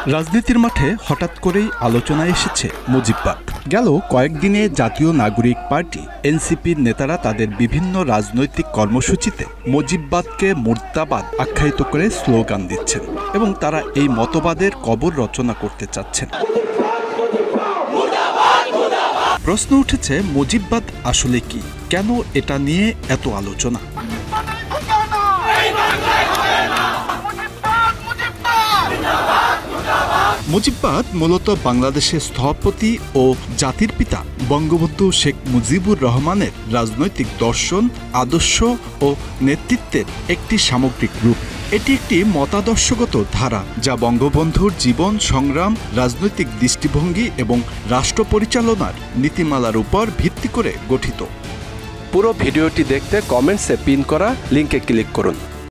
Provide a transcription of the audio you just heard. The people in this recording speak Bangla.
রাজনীতির মাঠে হঠাৎ করেই আলোচনায় এসেছে মুজিববাদ। গেল কয়েকদিনে জাতীয় নাগরিক পার্টি এনসিপির নেতারা তাদের বিভিন্ন রাজনৈতিক কর্মসূচিতে মুজিববাদকে মুর্দাবাদ আখ্যায়িত করে স্লোগান দিচ্ছেন এবং তারা এই মতবাদের কবর রচনা করতে চাচ্ছেন। প্রশ্ন উঠেছে, মুজিববাদ আসলে কি? কেন এটা নিয়ে এত আলোচনা? মুজিববাদ মূলত বাংলাদেশের স্থপতি ও জাতির পিতা বঙ্গবন্ধু শেখ মুজিবুর রহমানের রাজনৈতিক দর্শন, আদর্শ ও নেতৃত্বের একটি সামগ্রিক রূপ। এটি একটি মতাদর্শগত ধারা যা বঙ্গবন্ধুর জীবন সংগ্রাম, রাজনৈতিক দৃষ্টিভঙ্গি এবং রাষ্ট্র পরিচালনার নীতিমালার উপর ভিত্তি করে গঠিত। পুরো ভিডিওটি দেখতে কমেন্টসে পিন করা লিংকে ক্লিক করুন।